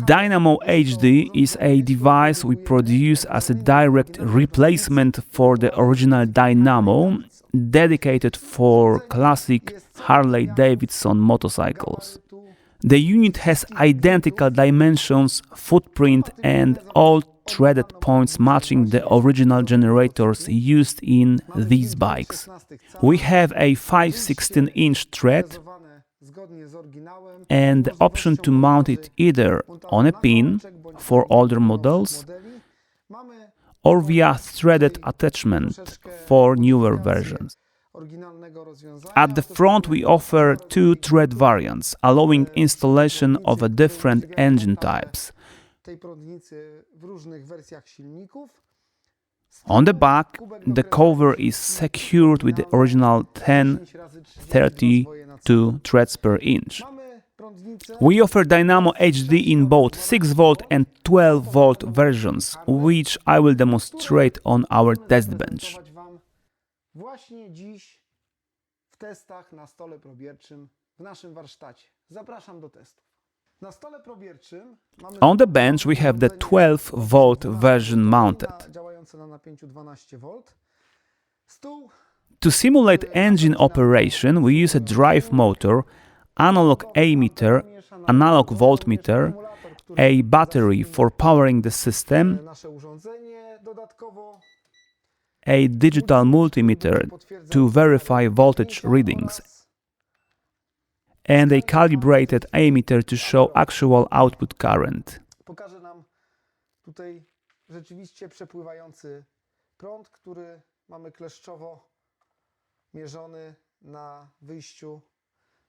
Dynamo HD is a device we produce as a direct replacement for the original Dynamo, dedicated for classic Harley Davidson motorcycles. The unit has identical dimensions, footprint, and all threaded points matching the original generators used in these bikes. We have a 5/16-inch thread and the option to mount it either on a pin for older models or via threaded attachment for newer versions. At the front we offer two thread variants, allowing installation of a different engine types. On the back, the cover is secured with the original 1032 threads per inch. We offer Dynamo HD in both 6V and 12V versions, which I will demonstrate on our test bench. Właśnie dziś w testach na stole probierczym w naszym warsztacie. Zapraszam do testów. Na stole probierczym mamy On the bench we have the 12V version mounted. działające na napięciu 12V. Stół To simulate engine operation, we use a drive motor, analog ammeter, analog voltmeter, a battery for powering the system, nasze urządzenie dodatkowo a digital multimeter to verify voltage readings, and a calibrated ammeter to show actual output current. pokaże nam tutaj rzeczywiście przepływający prąd, który mamy kleszczowo mierzony na wyjściu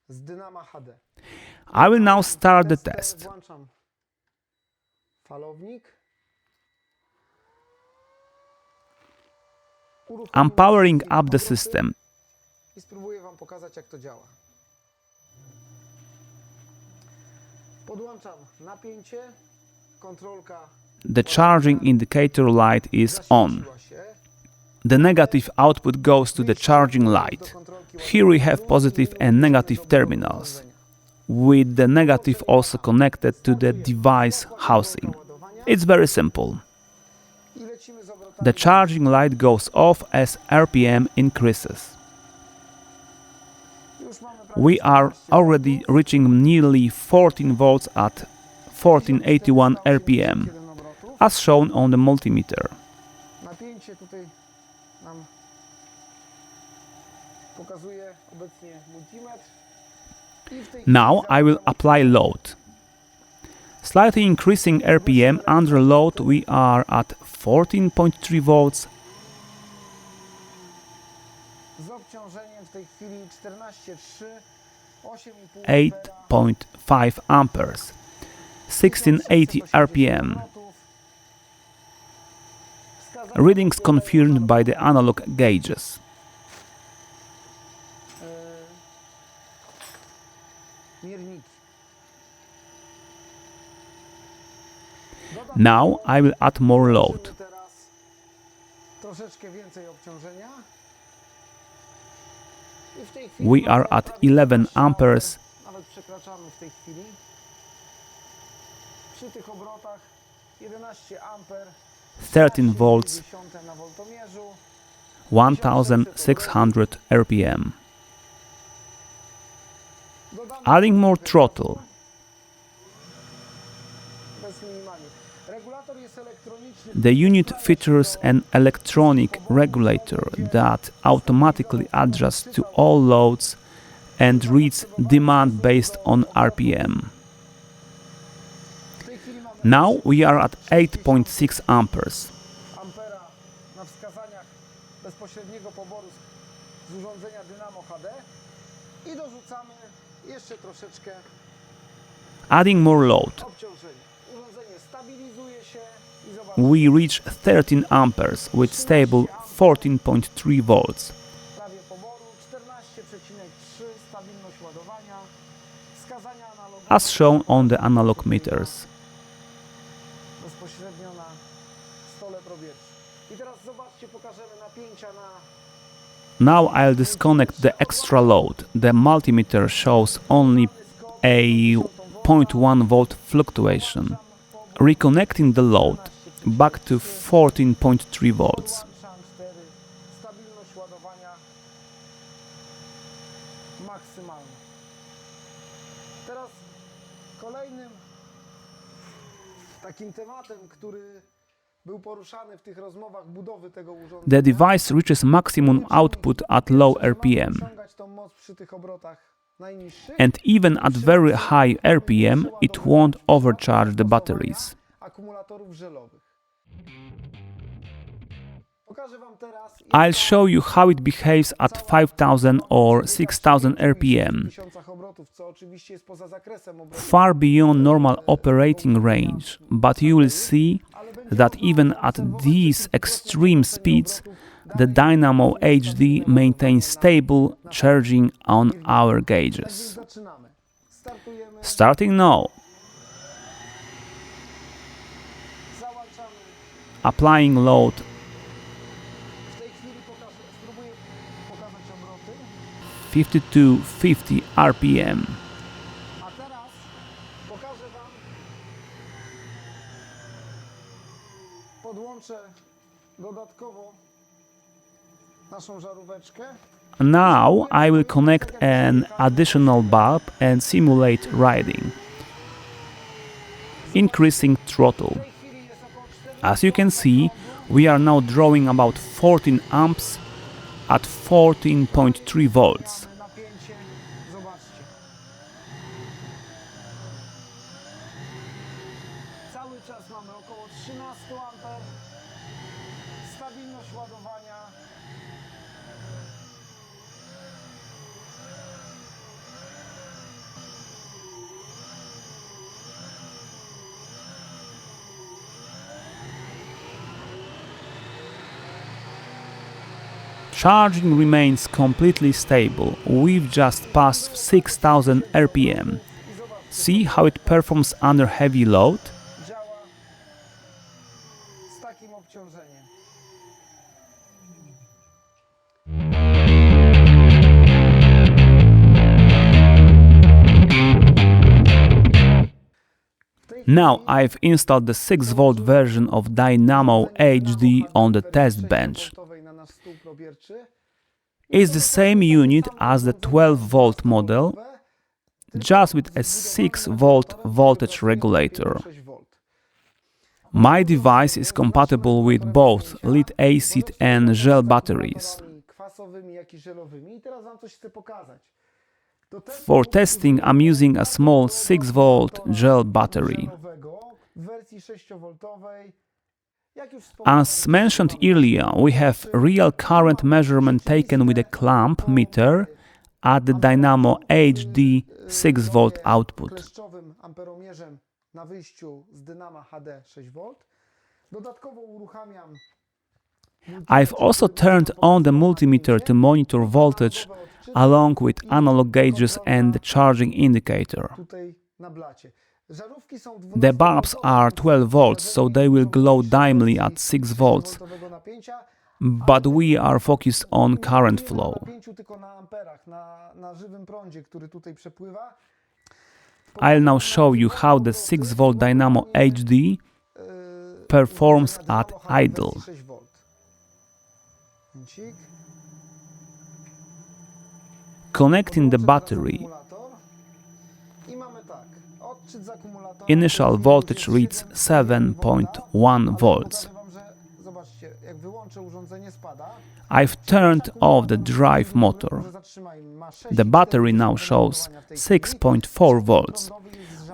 z Dynama HD. I will now start the test. Włączam falownik. I'm powering up the system. I spróbuję Wam pokazać, jak to działa. Podłączam napięcie, kontrolka The charging indicator light is on. zaświeciła się. The negative output goes to the charging light. Here we have positive and negative terminals, with the negative also connected to the device housing. It's very simple. I lecimy z obrotami. The charging light goes off as RPM increases. Już mamy prawie We are already reaching nearly 14 volts at 1481 RPM, 7 obrotów. as shown on the multimeter. Napięcie tutaj nam pokazuje obecnie multimetr. I w tej Now chwili I will apply load. Slightly increasing RPM under load, we are at 14.3 volts, z obciążeniem w tej chwili 14,3, 8,5 8.5 amperes, 1680 RPM. Readings confirmed by the analog gauges. Mierniki. Now I will add more load. Teraz troszeczkę więcej obciążenia. I w tej chwili We are at 11 amperes, nawet przekraczamy w tej chwili. Przy tych obrotach 11 amper, 13 volts, 10 na woltomierzu. 1600 RPM. Dodamy Adding more throttle. bez minimalnie. Regulator jest elektroniczny. The unit features an electronic regulator that automatically adjusts to all loads and reads demand based on RPM. W tej chwili mamy Now we are at 8.6 amperes. ampera na wskazaniach bezpośredniego poboru z urządzenia Dynamo HD i dorzucamy jeszcze troszeczkę Adding more load. obciążenia. Urządzenie stabilizuje się i zobaczcie, We reach 13 amperes with stable 14.3 volts. prawie poboru 14,3 stabilność ładowania, wskazania analogowe As shown on the analog meters. bezpośrednio na stole probierczym. I teraz zobaczcie, pokażemy napięcia na Now I'll disconnect the extra load. The multimeter shows only a 0.1 volt fluctuation. Reconnecting the load back to 14.3 volts. Włączam 4. Stabilność ładowania maksymalna. Teraz kolejnym takim tematem, który był poruszany w tych rozmowach budowy tego urządzenia. The device reaches maximum output at low RPM, Osiągać tą moc przy tych obrotach najniższych. and even at very high RPM it won't overcharge the batteries. Akumulatorów żelowych. Pokażę wam teraz. I'll show you how it behaves at 5000 or 6000 RPM, obrotów, co oczywiście jest poza zakresem obrotów. far beyond normal operating range, but you will see that even at these extreme speeds, the Dynamo HD maintains stable charging on our gauges. Zaczynamy. Startujemy. Starting now. Załączamy. Applying load W tej chwili spróbuję pokazać obroty. 5250 RPM. A teraz pokażę wam. Podłączę dodatkowo naszą żaróweczkę. Now I will connect an additional bulb and simulate riding, increasing throttle. W tej chwili jest około 4. As you can see, we are now drawing about 14 amps at 14.3 volts. Napięcie. Zobaczcie. Cały czas mamy około 13 amper. Stabilność ładowania. Charging remains completely stable. We've just passed 6000 RPM. See how it performs under heavy load? Działa z takim obciążeniem. Now I've installed the 6V version of Dynamo HD on the test bench. Na nasz stół probierczy. It's the same unit as the 12V model, just with a 6V voltage regulator. 6 V. My device is compatible with both lead-acid and gel batteries. Kwasowymi, jak i żelowymi. I teraz wam coś chcę pokazać. Do testu For testing, I'm using a small 6V gel battery. żelowego w wersji 6V. Jak już wspomniałem, As mentioned earlier, we have real current measurement taken with a clamp meter at the Dynamo HD 6V output. kleszczowym amperomierzem na wyjściu z Dynama HD 6V. Dodatkowo uruchamiam I've also turned on the multimeter to monitor voltage along with analog gauges and the charging indicator. tutaj na blacie. Żarówki są The bulbs are 12 volts, so they will glow dimly at 6 volts, napięcia, but we are focused on current flow. napięciu tylko na amperach, na żywym prądzie, który tutaj przepływa. I'll now show you how the 6V Dynamo HD performs at idle. 6V. Momencik. Connecting the battery, Akumulator. I mamy tak. Odczyt z akumulatora. initial voltage reads 7.1 volts. Pokażę wam, że zobaczcie, jak wyłączę urządzenie spada. I've turned off the drive motor. Może zatrzymajmy. Ma 6,4 The battery now shows 6.4 volts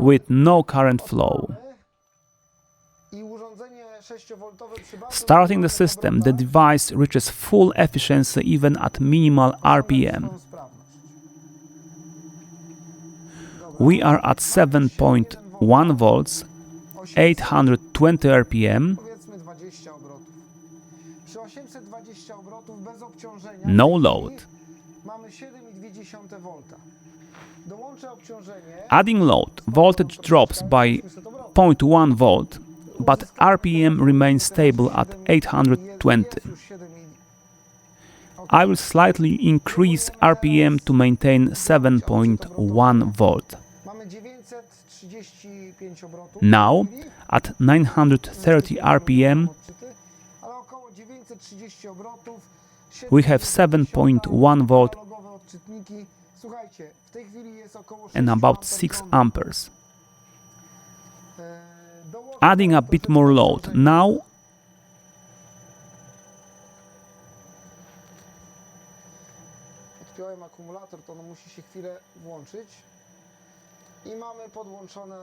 with no current flow. I urządzenie 6V przy batterii Starting the system, the device reaches full efficiency even at minimal RPM. We are at 7.1 volts, 820 RPM, Powiedzmy 20 obrotów. Przy 820 obrotów bez obciążenia no load. mamy 7,2 V. Dołączę obciążenie. Adding load, voltage drops by 0.1 volt, but RPM remains stable at 820. I will slightly increase RPM to maintain 7.1 volt. Mamy 930 935 obrotów. Now, at 930 RPM, Ale około 930 obrotów. we have 7.1 volt Analogowe odczytniki. Słuchajcie, w tej chwili jest około 6 and about amper 6 prądu. amperes. Dołożę Adding a teraz bit troszeczkę more load. wrażenia. Now, Odpiąłem akumulator, to on musi się chwilę włączyć. I mamy podłączone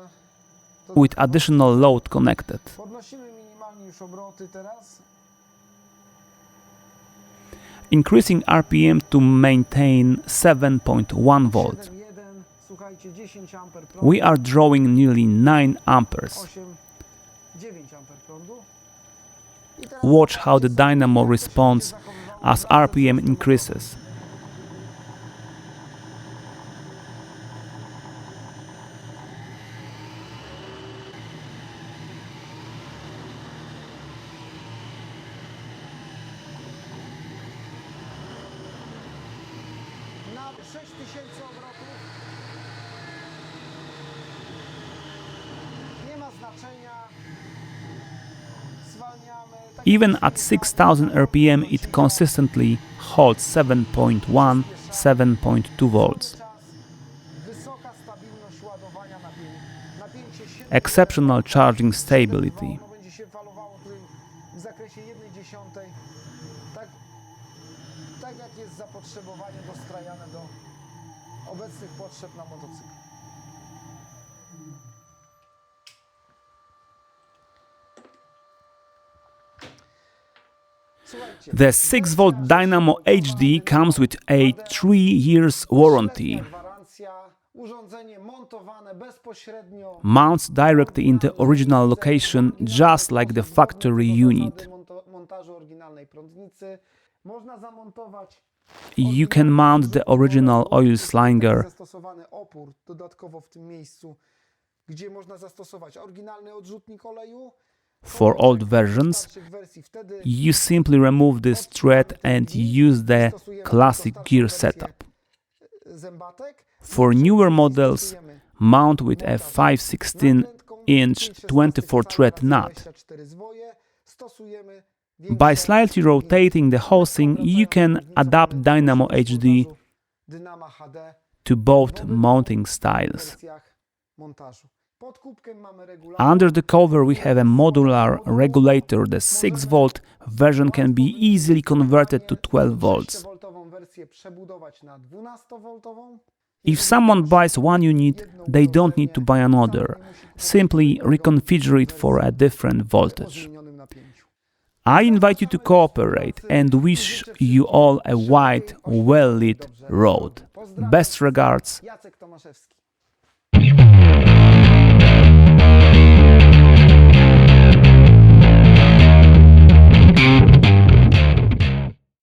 with additional load connected. Podnosimy minimalnie już obroty teraz. Increasing RPM to maintain 7.1 volt. 7,1, słuchajcie, 10 amper prądu. We are drawing nearly 9 amperes. 8, 9 amper prądu. I teraz Watch how the dynamo jak to się responds będzie zachowywało as wraz ze RPM wzrostem increases. na 6000 obrotów. Nie ma znaczenia. Zwalniamy. Tak Even jak at się 6000 RPM, it consistently holds 7.1, 7.2 volts. czas. Wysoka stabilność ładowania napięcie 7 Exceptional charging stability. Ono będzie się falowało tutaj w zakresie 1/10. Tak jak jest zapotrzebowanie dostrajane do obecnych potrzeb na motocyklu. Słuchajcie, The 6-volt Dynamo HD comes with a 3 years warranty. gwarancja, urządzenie montowane bezpośrednio. Mounts directly in the original location, just like the factory unit. Montażu oryginalnej prądnicy. Można zamontować You can mount the original oil slinger zastosowany opór dodatkowo w tym miejscu, gdzie można zastosować oryginalny odrzutnik oleju. for old versions. Starszych wersji wtedy You simply remove this thread and use the classic gear setup. zębatek. For newer models, mount with a 5/16-inch 24-thread nut. 24 zwoje. Stosujemy By slightly rotating the housing, you can adapt Dynamo HD Dynama HD to both mounting styles. wersjach montażu. Pod kubkiem mamy regulator. Under the cover, we have a modular regulator. The 6-volt version can be easily converted to 12 volts. 6-woltową wersję przebudować na 12-woltową. If someone buys one unit, they don't need to buy another. Simply reconfigure it for a different O voltage. zmienionym napięciu. I invite you to cooperate and wish you all a wide, well-lit road. Best regards, Jacek Tomaszewski.